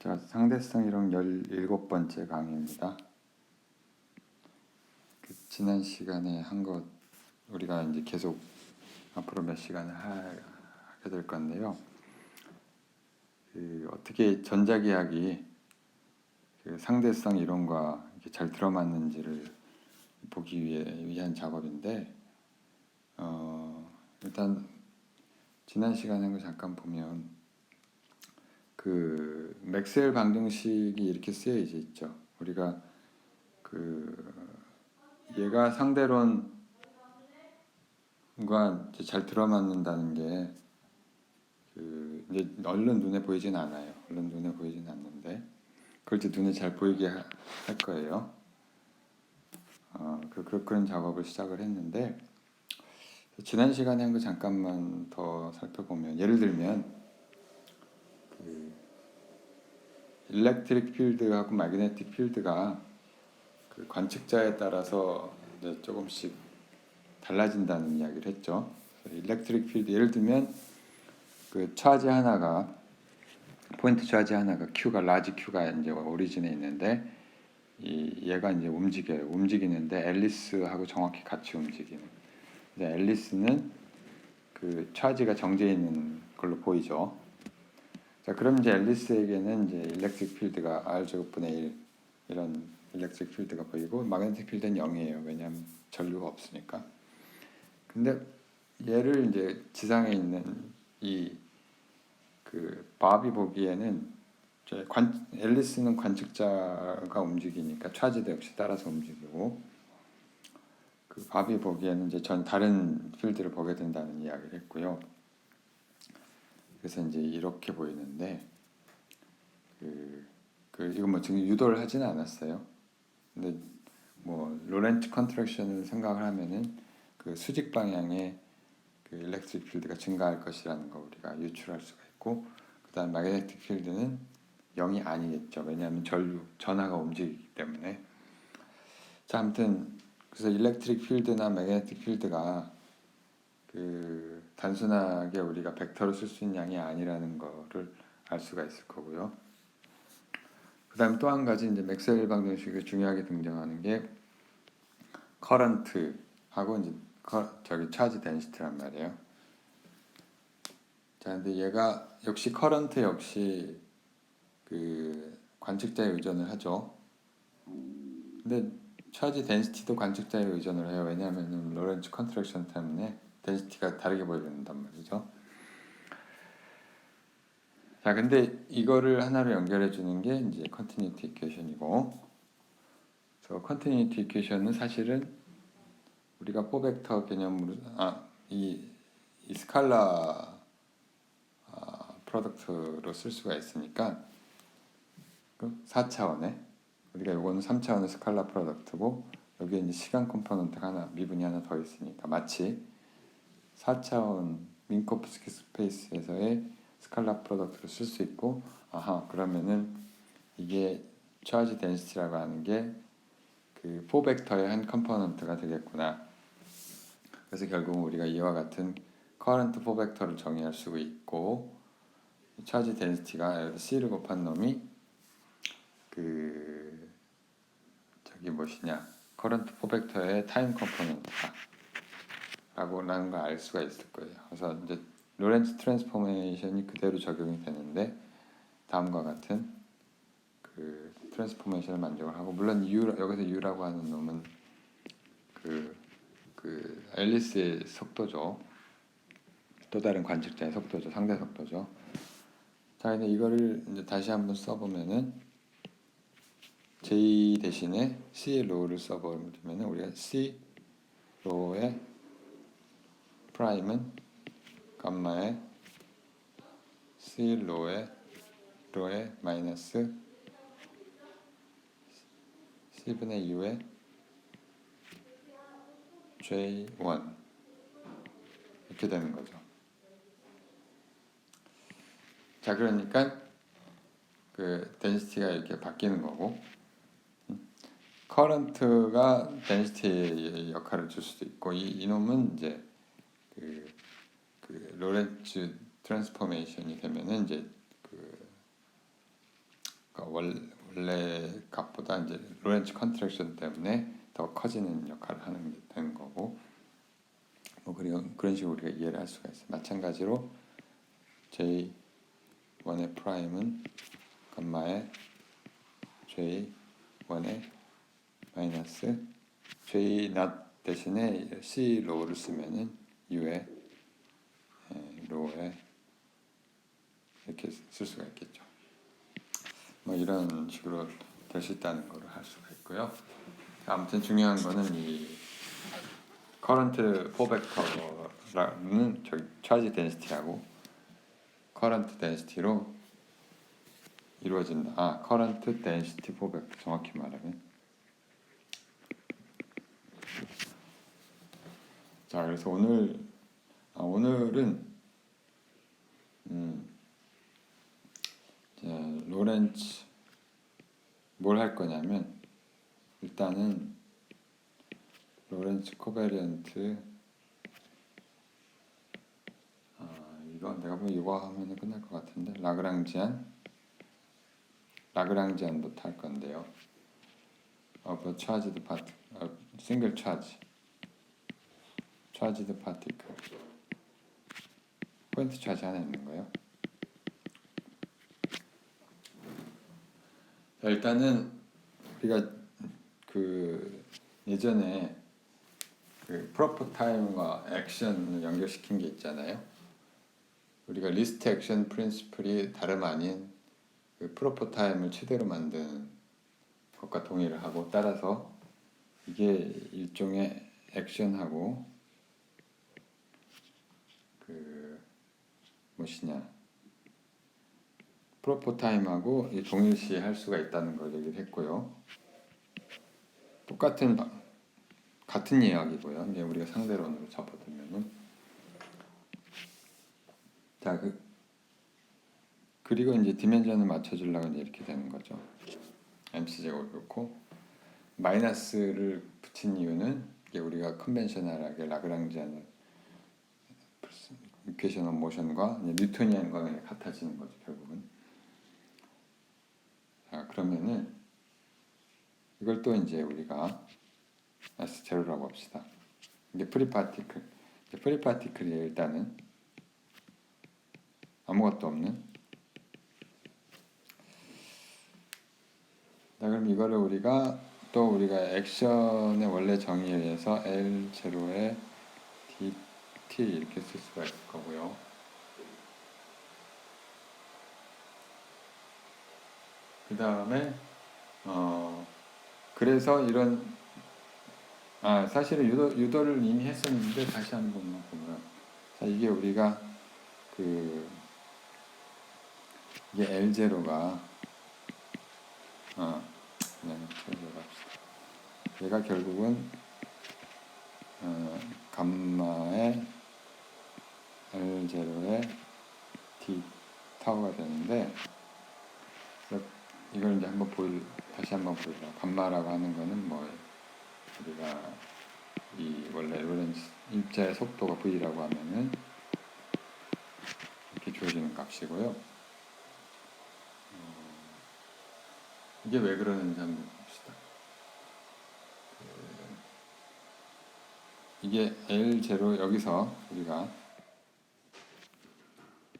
자, 상대성 이론 17번째 강의입니다. 지난 시간에 한 것 우리가 이제 계속 앞으로 몇 시간을 하게 될 건데요. 어떻게 전자기학이 상대성 이론과 이렇게 잘 들어맞는지를 보기 위한 작업인데, 일단 지난 시간에 한 거 잠깐 보면 맥스웰 방정식이 이렇게 쓰여 있죠. 우리가 얘가 상대론과 이제 잘 들어맞는다는 게 이제 얼른 눈에 보이진 않아요. 얼른 눈에 보이진 않는데 그걸 이제 눈에 잘 보이게 할 거예요. 그런 작업을 시작을 했는데, 지난 시간에 한 거 잠깐만 더 살펴보면, 예를 들면 일렉트릭 필드하고 매그네틱 필드가 관측자에 따라서 이제 조금씩 달라진다는 이야기를 했죠. 일렉트릭 필드, 예를 들면 차지 하나가, 포인트 차지 하나가 Q가 라지 Q가 이제 오리진에 있는데, 얘가 이제 움직이는데 앨리스하고 정확히 같이 움직이는. 근데 앨리스는 차지가 정제해 있는 걸로 보이죠. 자, 그럼 이제 앨리스에게는 이제 일렉트릭 필드가 R 제곱분의 1 이런 일렉트릭 필드가 보이고, 마그네틱 필드는 0이에요. 왜냐하면 전류가 없으니까. 근데 얘를 이제 지상에 있는 밥이 보기에는 앨리스는 관측자가 움직이니까 차지도 역시 따라서 움직이고, 밥이 보기에는 이제 전 다른 필드를 보게 된다는 이야기를 했고요. 그래서 이제 이렇게 보이는데, 이거 뭐 지금 유도를 하지는 않았어요. 근데 뭐 로렌츠 컨트랙션을 생각을 하면은 수직 방향의 일렉트릭 필드가 증가할 것이라는 거 우리가 유출할 수가 있고, 그다음 매그네틱 필드는 0이 아니겠죠. 왜냐하면 전하가 움직이기 때문에. 자, 아무튼 그래서 일렉트릭 필드나 매그네틱 필드가 단순하게 우리가 벡터로 쓸 수 있는 양이 아니라는 거를 알 수가 있을 거고요. 그다음 또 한 가지 이제 맥스웰 방정식이 중요하게 등장하는 게 커런트하고 이제 차지 덴시티란 말이에요. 자, 근데 얘가 역시 커런트 역시 관측자에 의존을 하죠. 근데 차지 덴시티도 관측자에 의존을 해요. 왜냐하면 로렌츠 컨트랙션 때문에 덴시티가 다르게 보여준단 말이죠. 자, 근데 이거를 하나로 연결해 주는 게 이제 컨티뉴티 이퀘이션이고, 컨티뉴티 이퀘이션은 사실은 우리가 포벡터 개념으로 이 스칼라 프로덕트로 쓸 수가 있으니까 4차원의, 우리가 요거는 3차원의 스칼라 프로덕트고, 여기에 이제 시간 컴포넌트가 하나, 미분이 하나 더 있으니까 마치 4차원 민코프스키 스페이스에서의 스칼라 프로덕트를 쓸 수 있고, 그러면은 이게 차지 덴시티라고 하는 게 포벡터의 한 컴포넌트가 되겠구나. 그래서 결국 우리가 이와 같은 커런트 포벡터를 정의할 수 있고, 차지 덴시티가 C를 곱한 놈이 커런트 포벡터의 타임 컴포넌트다 라는 걸 알 수가 있을 거예요. 그래서 이제 로렌츠 트랜스포메이션이 그대로 적용이 되는데, 다음과 같은 트랜스포메이션을 만족을 하고, 물론 여기서 U라고 하는 놈은 앨리스의 속도죠. 또 다른 관측자의 속도죠. 상대 속도죠. 자, 근데 이거를 이제 다시 한번 써보면은 J 대신에 C 로우를 써보면 우리가 C 로우의 프라임은 감마의 C 로우의 마이너스 C분의 U의 J1 이렇게 되는 거죠. 자, 그러니까 덴시티가 이렇게 바뀌는 거고, 커런트가 덴시티의 역할을 줄 수도 있고, 이놈은 이제 로렌츠 트랜스포메이션이 되면은 이제 원래 값보다 이제 로렌츠 컨트랙션 때문에 더 커지는 역할을 하는 게 되는 거고, 뭐 그런 식으로 우리가 이해를 할 수가 있어요. 마찬가지로 J1의 프라임은 감마의 J1의 마이너스 J not 대신에 C 로우를 쓰면은 U의 로우에 이렇게 쓸 수가 있겠죠. 뭐 이런 식으로 될 수 있다는 걸 할 수가 있고요. 아무튼 중요한 거는 이 커런트 포벡터라는 저기 차지 덴시티하고 커런트 덴시티로 이루어진다. 커런트 덴시티 포벡터 정확히 말하면. 자, 그래서 오늘은 로렌츠 뭘 할 거냐면 일단은 로렌츠 코베리언트 이거 내가 보면 이거 하면 끝날 것 같은데 라그랑지안부터 할 건데요. charged particle, single charged particle 포인트 차지 하나 있는 거예요. 자, 일단은 우리가 그 예전에 그 프로퍼 타임과 액션을 연결시킨 게 있잖아요. 우리가 리스트 액션 프린시플이 다름 아닌 그 프로퍼 타임을 최대로 만드는 것과 동의를 하고, 따라서 이게 일종의 액션하고 그 무엇이냐 프로퍼 타임하고 동일시 할 수가 있다는 걸 얘기를 했고요. 같은 이야기고요. 이제 우리가 상대론으로 접어들면은 자 그리고 이제 디멘전을 맞춰주려고 이제 이렇게 되는 거죠. MC 제곱을 놓고 마이너스를 붙인 이유는 이게 우리가 컨벤셔널하게 라그랑지안 이퀘이션 오브 모션과 뉴토니안과 같아지는 거죠, 결국은. 자, 그러면은 이걸 또 이제 우리가 S0라고 합시다. 이게 프리파티클이 일단은 아무것도 없는. 자, 그럼 이거를 우리가 액션의 원래 정의에 의해서 L0의 dt 이렇게 쓸 수가 있을 거고요. 그 다음에 그래서 이런 사실은 유도를 이미 했었는데 다시 한 번만 보면, 자, 이게 우리가 이게 L0가 그냥 찾아봅시다. 얘가 결국은 감마의 L0의 D 타워가 되는데, 이걸 이제 다시 한번 보여줘. 감마라고 하는 거는 뭐 우리가 이 원래 로렌츠 입자의 속도가 V라고 하면은 이렇게 주어지는 값이고요. 이게 왜 그러는지 한번 봅시다. 이게 L0 여기서 우리가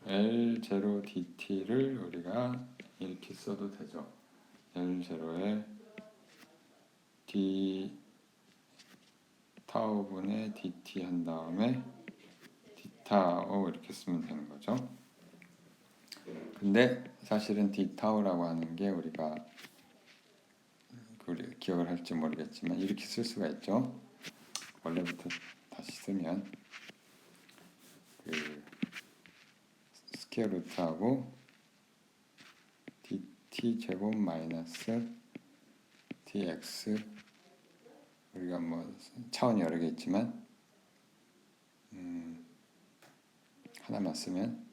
L0 dt를 우리가 이렇게 써도 되죠. L0의 d 타우분의 dt 한 다음에 d 타우 이렇게 쓰면 되는 거죠. 근데 사실은 d 타우라고 하는 게 우리가 기억을 할지 모르겠지만 이렇게 쓸 수가 있죠. 원래부터 다시 쓰면 스퀘어 루트하고 dt 제곱 마이너스 dx, 우리가 뭐 차원이 여러 개 있지만 하나만 쓰면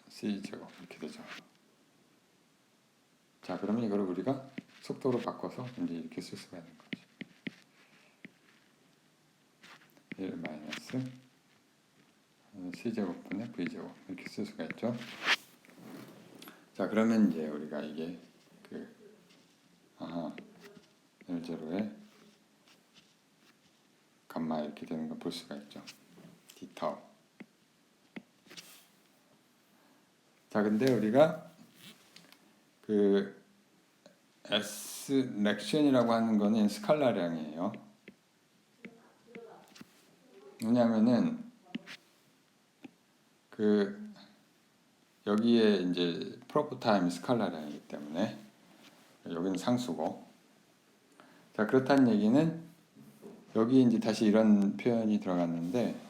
c 제곱 이렇게 되죠. 자, 그러면 이거를 우리가 속도로 바꿔서 이제 이렇게 쓸 수가 있는 거죠. 1 마이너스 c제곱분의 v제곱 이렇게 쓸 수가 있죠. 자, 그러면 이제 우리가 이게 L0에 감마 이렇게 되는 걸 볼 수가 있죠. 디타우. 자, 근데 우리가 그 S 렉션이라고 하는 거는 스칼라량이에요. 왜냐하면은 여기에 이제 프로퍼 타임이 스칼라량이기 때문에 여기는 상수고. 자, 그렇다는 얘기는 여기 이제 다시 이런 표현이 들어갔는데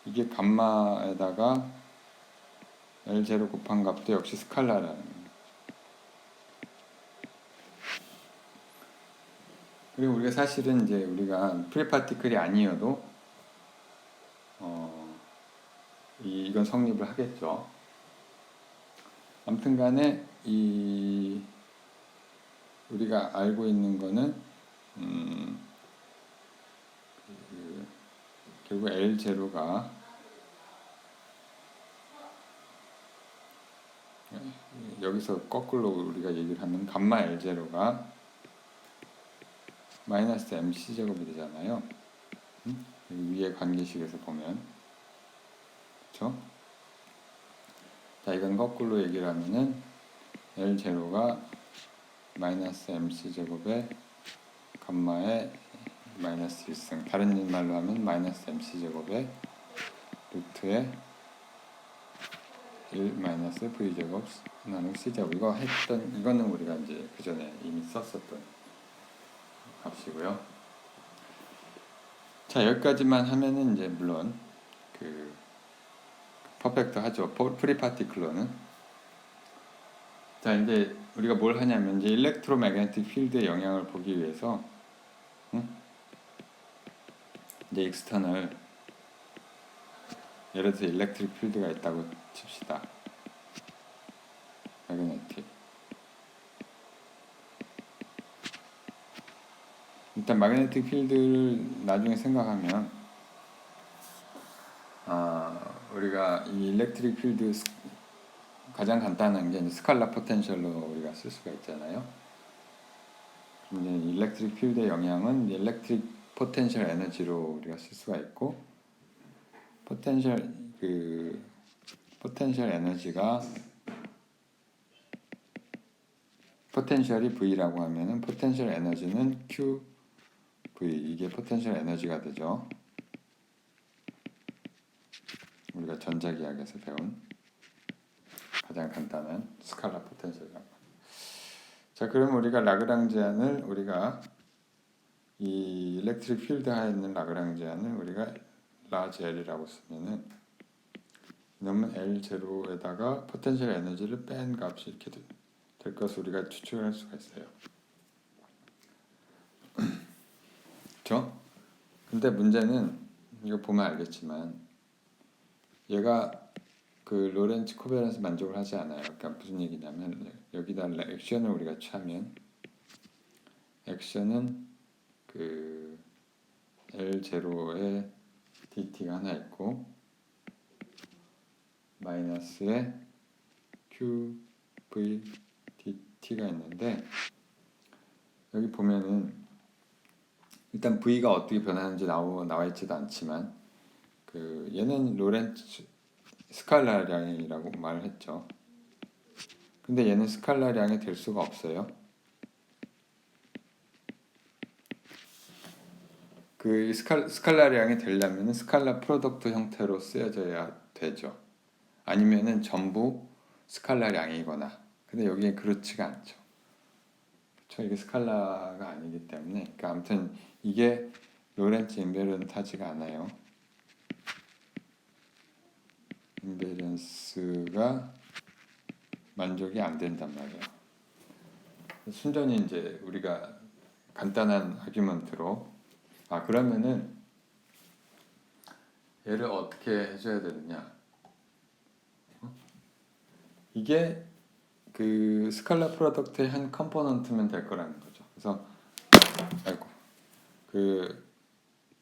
이게 감마에다가 L0 곱한 값도 역시 스칼라라는 거예요. 그리고 우리가 사실은 이제 우리가 프리파티클이 아니어도 이건 성립을 하겠죠. 아무튼 간에 우리가 알고 있는 거는 결국 L0가 여기서 거꾸로 우리가 얘기를 하면 감마 L0가 마이너스 MC 제곱이 되잖아요. 여기 위에 관계식에서 보면, 그렇죠? 자, 이건 거꾸로 얘기를 하면은 L0가 마이너스 MC 제곱에 감마의 마이너스 1승, 다른 말로 하면 마이너스 MC 제곱에 루트에 1 마이너스 V 제곱 나누기 C 제곱. 이거는 우리가 이제 그 전에 이미 썼었던 값이고요. 자, 여기까지만 하면은 이제 물론 퍼펙트 하죠. 프리파티클로는. 자, 이제 우리가 뭘 하냐면 이제 일렉트로매그네틱 필드의 영향을 보기 위해서 이제 익스터널, 예를 들어서 일렉트릭 필드가 있다고 칩시다. 매그네틱. 일단 매그네틱 필드를 나중에 생각하면 우리가 이 일렉트릭 필드 가장 간단한 게 스칼라 포텐셜로 우리가 쓸 수가 있잖아요. 근데 일렉트릭 필드의 영향은 일렉트릭 포텐셜 에너지로 우리가 쓸 수가 있고, 포텐셜 에너지가 포텐셜이 V라고 하면은 포텐셜 에너지는 QV, 이게 포텐셜 에너지가 되죠. 우리가 전자기학에서 배운 가장 간단한 스칼라 포텐셜이라고. 자, 그럼 우리가 라그랑지안을 우리가 이 일렉트릭 필드 하에 있는 라그랑지안을 우리가 라지 L이라고 쓰면은 이놈은 L0에다가 포텐셜 에너지를 뺀 값이 이렇게 될 것을 우리가 추측할 수가 있어요. 그렇죠? 근데 문제는 이거 보면 알겠지만 얘가 로렌츠 코베런스 만족을 하지 않아요. 그러니까 무슨 얘기냐면 여기다 액션을 우리가 취하면 액션은 L0에 dt가 하나 있고 마이너스에 qv dt가 있는데 여기 보면은 일단 v가 어떻게 변하는지 나와 있지도 않지만 얘는 로렌츠 스칼라량이라고 말을 했죠. 근데 얘는 스칼라량이 될 수가 없어요. 스칼라량이 되려면 스칼라 프로덕트 형태로 쓰여져야 되죠. 아니면은 전부 스칼라량이거나. 근데 여기에 그렇지가 않죠. 그렇죠? 이게 스칼라가 아니기 때문에. 그러니까 아무튼 이게 로렌츠 인베런트하지가 않아요. 인베런스가 만족이 안 된단 말이에요. 순전히 이제 우리가 간단한 아규먼트로 그러면은 얘를 어떻게 해줘야 되느냐? 이게 스칼라 프로덕트의 한 컴포넌트면 될 거라는 거죠. 그래서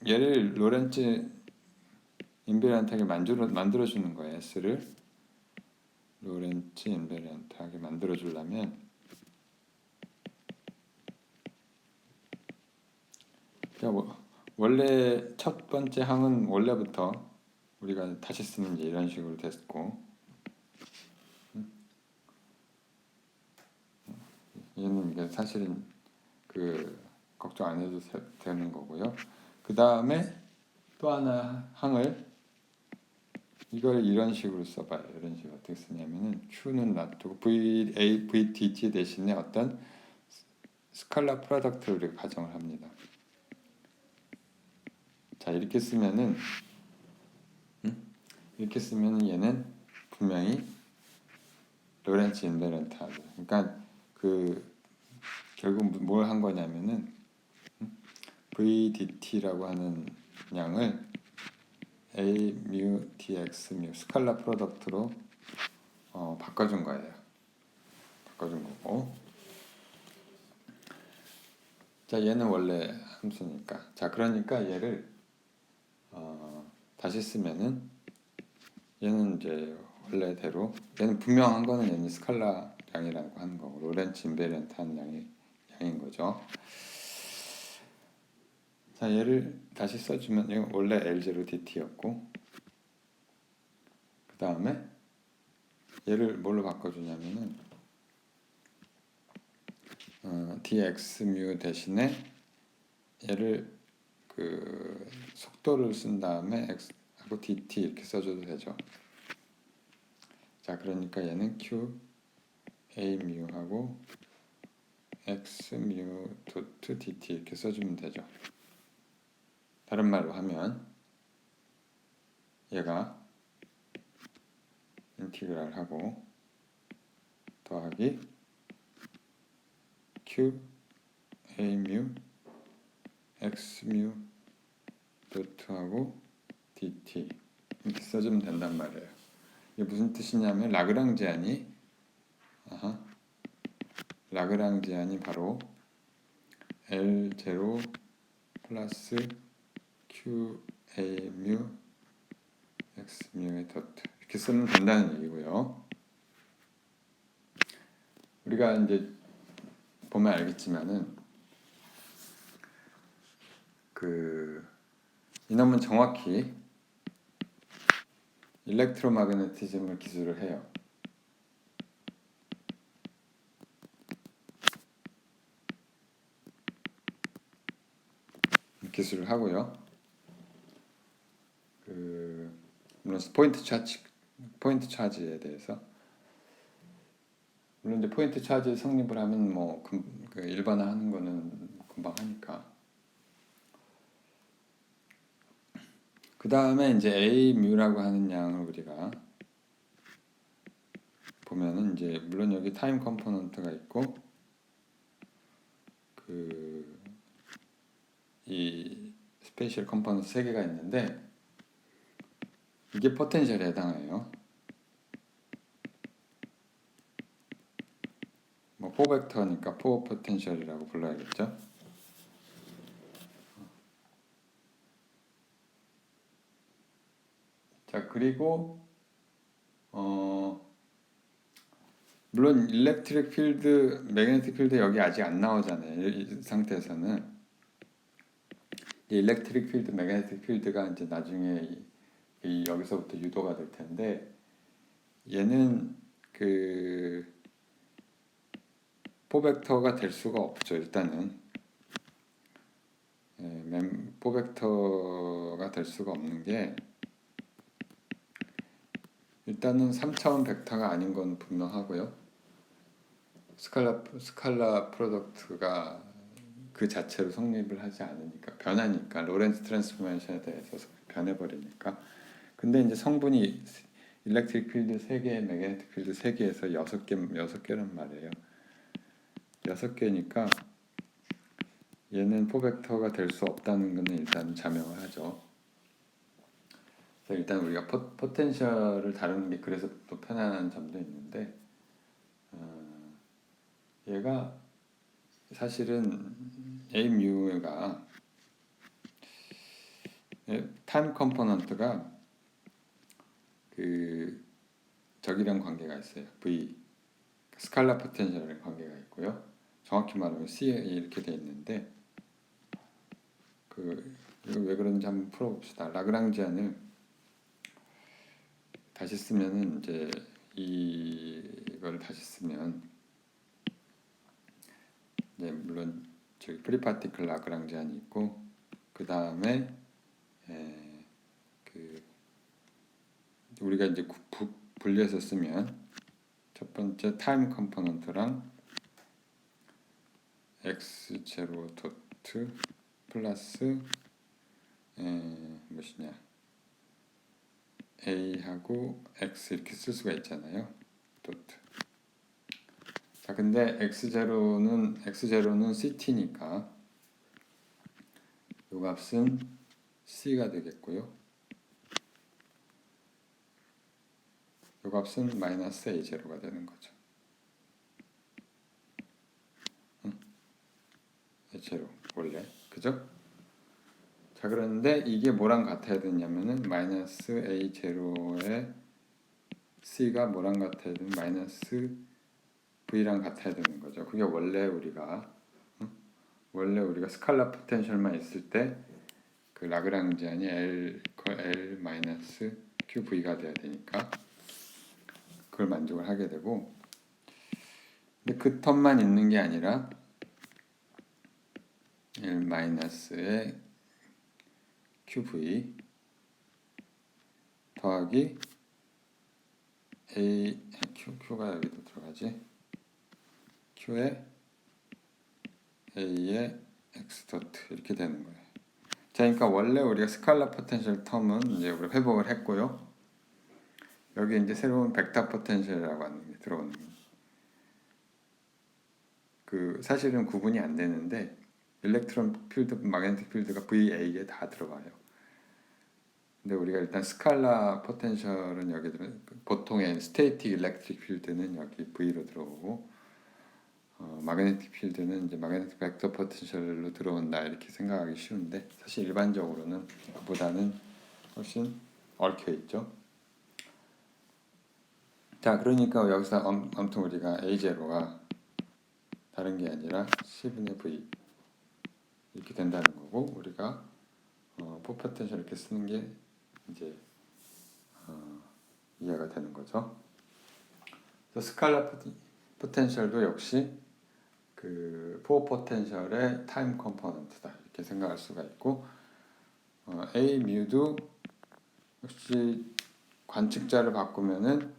얘를 로렌츠 인베란트하게 만들어주는 거예요. S를. 로렌츠 인베리언트하게 만들어 주려면 원래 첫 번째 항은 원래부터 우리가 다시 쓰면 이제 이런 식으로 됐고, 얘는 이게 사실은 그 걱정 안 해도 되는 거고요. 그 다음에 또 하나 항을 이걸 이런 식으로 써봐요. 이런 식으로 어떻게 쓰냐면은 Q는 놔두고 VDT 대신에 어떤 스칼라 프로덕트를 우리가 가정을 합니다. 자, 이렇게 쓰면은 얘는 분명히 로렌츠 인베런트하고, 그러니까 그 결국 뭘 한 거냐면은 VDT라고 하는 양을 A mu dx mu 스칼라 프로덕트로 바꿔준 거예요. 바꿔준 거고. 자, 얘는 원래 함수니까. 자, 그러니까 얘를 다시 쓰면은 얘는 이제 원래대로, 얘는 분명한 거는 얘는 스칼라 양이라고 하는 거고, 로렌츠 인베리언트 한 양인 거죠. 자, 얘를 다시 써주면 이건 원래 L0DT였고, 그 다음에 얘를 뭘로 바꿔주냐면은 dx mu 대신에 얘를 그 속도를 쓴 다음에 x하고 dt 이렇게 써줘도 되죠. 자, 그러니까 얘는 q a mu하고 x mu 도트 dt 이렇게 써주면 되죠. 다른 말로 하면 얘가 인티그랄 하고 더하기 q a mu x mu 도트하고 dt 이렇게 써주면 된단 말이에요. 이게 무슨 뜻이냐면 라그랑지안이 바로 L0 플러스 QA mu X mu의 도트 이렇게 쓰면 된다는 얘기고요. 우리가 이제 보면 알겠지만은 이놈은 정확히 일렉트로마그네티즘을 기술을 해요. 기술을 하고요. 물론 포인트 차지에 대해서 물론 이제 포인트 차지 성립을 하면 뭐 그 일반화하는 거는 금방 하니까. 그 다음에 이제 A mu라고 하는 양을 우리가 보면은 이제 물론 여기 타임 컴포넌트가 있고 이 스페이셜 컴포넌트 3개가 있는데 이게 포텐셜에 해당해요. 뭐 포벡터니까 포 포텐셜이라고 불러야겠죠. 자, 그리고 물론 일렉트릭 필드, 매그네틱 필드 여기 아직 안 나오잖아요. 이 상태에서는 이 일렉트릭 필드, 매그네틱 필드가 이제 나중에 여기서부터 유도가 될 텐데 얘는 포벡터가 될 수가 없죠. 일단은 포벡터가 될 수가 없는 게 일단은 3차원 벡터가 아닌 건 분명하고요. 스칼라 프로덕트가 그 자체로 성립을 하지 않으니까 변하니까 로렌츠 트랜스포메이션에 대해서 변해버리니까. 근데 이제 성분이 일렉트릭 필드 3개, 매그네틱 필드 3개에서 6개란 말이에요. 6개니까 얘는 포벡터가 될 수 없다는 것은 일단 자명을 하죠. 그래서 일단 우리가 포텐셜을 다루는 게 그래서 또 편안한 점도 있는데 얘가 사실은 A mu가 타임 컴포넌트가 저기랑 관계가 있어요. V 스칼라 포텐셜이랑 관계가 있고요. 정확히 말하면 C에 이렇게 돼 있는데 이거 왜 그런지 한번 풀어봅시다. 라그랑지안을 다시 쓰면은 이제 이걸 다시 쓰면 이제 물론 저기 프리파티클 라그랑지안이 있고 그 다음에 그 우리가 이제 분리해서 쓰면 첫 번째 타임 컴포넌트랑 x0 도트 플러스 무엇이냐 a하고 x 이렇게 쓸 수가 있잖아요. 도트. 자, 근데 x0는 ct니까 이 값은 c가 되겠고요. 이 값은 마이너스 a0가 되는 거죠. a0 원래 그죠? 자, 그런데 이게 뭐랑 같아야 되냐면은 마이너스 a0에 c가 뭐랑 같아야 되는 마이너스 v랑 같아야 되는 거죠. 그게 원래 우리가 스칼라 포텐셜만 있을 때 그 라그랑지안이 L 마이너스 QV가 돼야 되니까 그걸 만족을 하게 되고, 근데 그 텀만 있는 게 아니라 L 마이너스의 QV 더하기 Q가 여기도 들어가지. Q에 A의 X 도트 이렇게 되는 거예요. 자, 그러니까 원래 우리가 스칼라 포텐셜 텀은 이제 우리 회복을 했고요. 여기 이제 새로운 벡터 포텐셜이라고 하는 게 들어오는 거예요. 그 사실은 구분이 안 되는데 일렉트론 필드, 마그네틱 필드가 VA에 다 들어가요. 근데 우리가 일단 스칼라 포텐셜은 여기 보통의 스테이틱 일렉트릭 필드는 여기 V로 들어오고 마그네틱 필드는 이제 마그네틱 벡터 포텐셜로 들어온다 이렇게 생각하기 쉬운데 사실 일반적으로는 그보다는 훨씬 얽혀 있죠. 자, 그러니까 여기서 아무튼 우리가 A0가 다른 게 아니라 C분의 V 이렇게 된다는 거고, 우리가 포 포텐셜 이렇게 쓰는 게 이제 이해가 되는 거죠. 그래서 스칼라 포텐셜도 역시 그 포 포텐셜의 타임 컴포넌트다 이렇게 생각할 수가 있고, A 뮤도 역시 관측자를 바꾸면은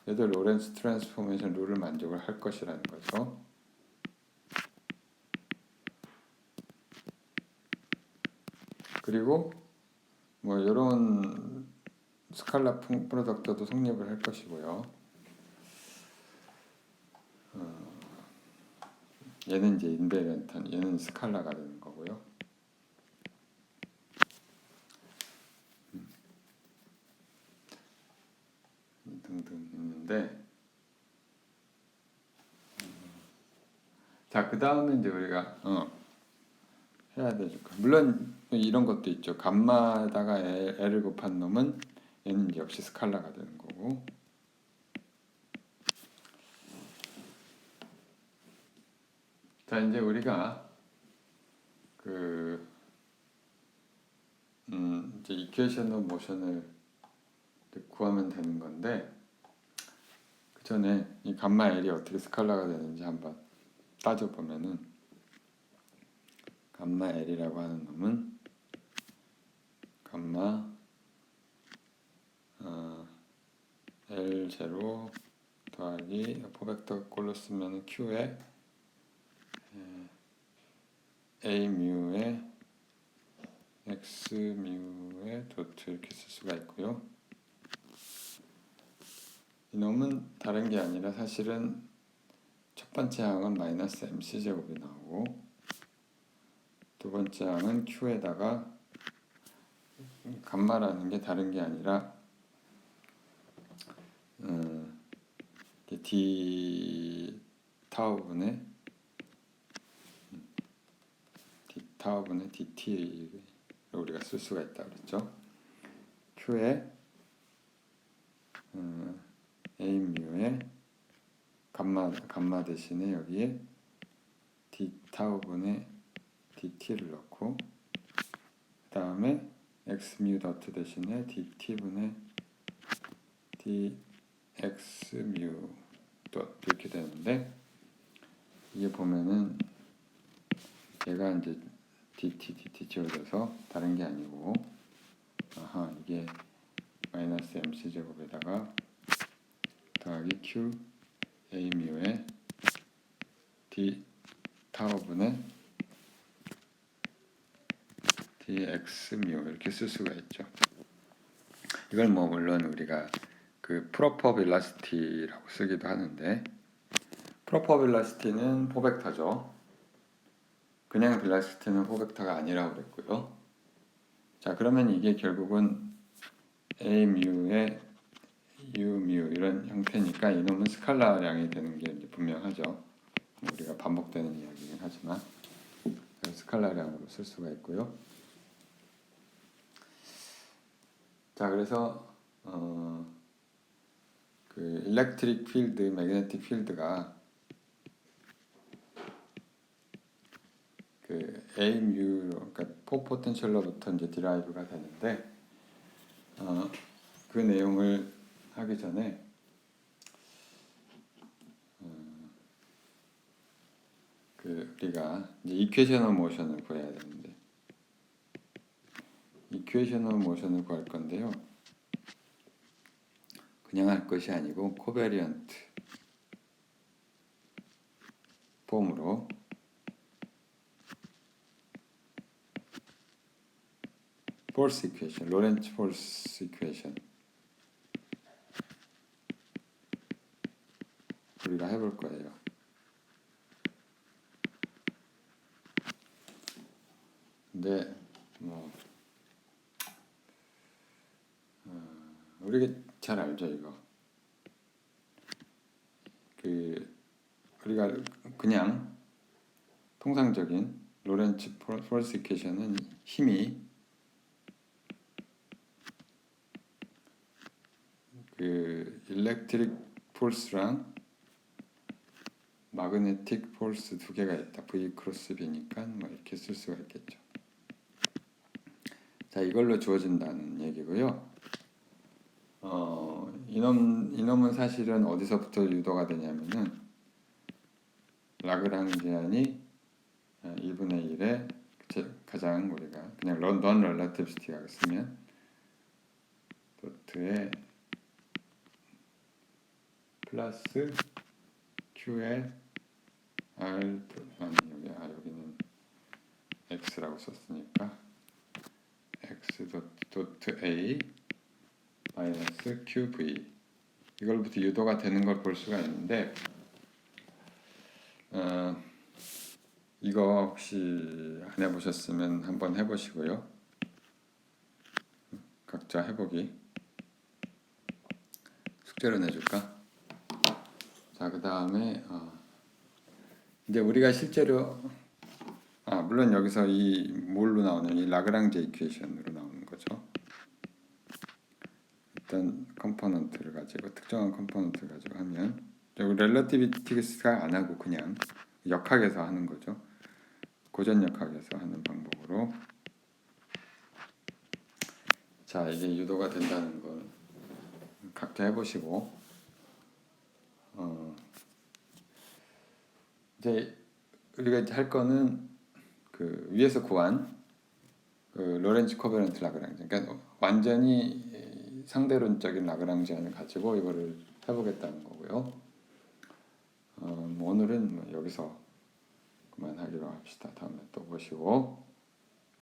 얘도 로렌츠 트랜스포메이션 룰을 만족을 할 것이라는 거죠. 그리고 뭐 이런 스칼라 프로덕트도 성립을 할 것이고요. 얘는 이제 인베리언트, 얘는 스칼라가 되는 거고요. 등등 있는데, 자, 그 다음에 이제 우리가 해야 되죠. 물론 이런 것도 있죠. 감마에다가 L을 곱한 놈은 얘는 이제 역시 스칼라가 되는 거고, 자, 이제 우리가 이제 이퀘이션 오브 모션을 구하면 되는 건데, 그 전에 이 감마 L이 어떻게 스칼라가 되는지 한번 따져보면은, 감마 L이라고 하는 놈은 감마 L0 더하기 포벡터 꼴로 쓰면 Q에 A 뮤에 X 뮤의 도트 이렇게 쓸 수가 있고요. 이놈은 다른 게 아니라 사실은 첫 번째 항은 마이너스 MC 제곱이 나오고 두 번째 항은 Q에다가 감마라는 게 다른 게 아니라 D 타우분의 DT를 우리가 쓸 수가 있다 그랬죠. Q에 A 뮤의 감마 대신에 여기에 D 타우분의 DT를 넣고 그 다음에 X 뮤 더트 대신에 DT분의 DX 뮤 덧 이렇게 되는데 이게 보면은 얘가 이제 DT 지워져서 다른 게 아니고 이게 마이너스 MC 제곱에다가 더하기 Q A 뮤의 D 타워분의 dx 뮤 이렇게 쓸 수가 있죠. 이걸 뭐 물론 우리가 그 프로퍼 벨라시티라고 쓰기도 하는데 프로퍼 벨라시티는 포벡터죠. 그냥 벨라시티는 포벡터가 아니라고 그랬고요. 자, 그러면 이게 결국은 A 뮤의 U 뮤 이런 형태니까 이놈은 스칼라량이 되는 게 이제 분명하죠. 우리가 반복되는 이야기긴 하지만 스칼라량으로 쓸 수가 있고요. 자, 그래서 그 일렉트릭 필드, 매그네틱 필드가 그 A 뮤 그러니까 포 포텐셜로부터 이제 디라이브가 되는데 그 내용을 하기 전에 그 우리가 이제 이퀘이셔널 모션을 구해야 되는데 이퀘이셔널 모션을 구할 건데요. 그냥 할 것이 아니고 코베리언트 폼으로 포스 이퀘이션, 로렌츠 포스 이퀘이션 우리가 해볼 거예요. 근데 뭐 우리가 잘 알죠 이거. 그 우리가 그냥 통상적인 로렌츠 포스 이퀘이션은 힘이 그 일렉트릭 폴스랑 마그네틱 폴스 두 개가 있다. V 크로스 B니까 뭐 이렇게 쓸 수가 있겠죠. 자, 이걸로 주어진다는 얘기고요. 이놈은 사실은 어디서부터 유도가 되냐면은 라그랑지안이 2분의 1에 가장 우리가 그냥 넌 렐러티비스티라고 쓰면 도트에 플러스 Q에 R 여기는 X라고 썼으니까 X 도트 A 마이너스 QV 이걸부터 유도가 되는 걸 볼 수가 있는데 이거 혹시 안 해보셨으면 한번 해보시고요. 각자 해보기 숙제로 내줄까? 자, 그 다음에 이제 우리가 실제로 물론 여기서 이 뭘로 나오는 이 라그랑제 이퀘이션으로 나오는 거죠. 어떤 컴포넌트를 가지고 특정한 컴포넌트를 가지고 하면 여기 렐러티비티스가 안 하고 그냥 역학에서 하는 거죠. 고전 역학에서 하는 방법으로 자, 이게 유도가 된다는 건 각자 해보시고 이제 우리가 할 거는 그 위에서 구한 그 로렌츠 코베런트 라그랑제 그러니까 완전히 상대론적인 라그랑지안을 가지고 이거를 해보겠다는 거고요. 오늘은 여기서 그만하기로 합시다. 다음에 또 보시고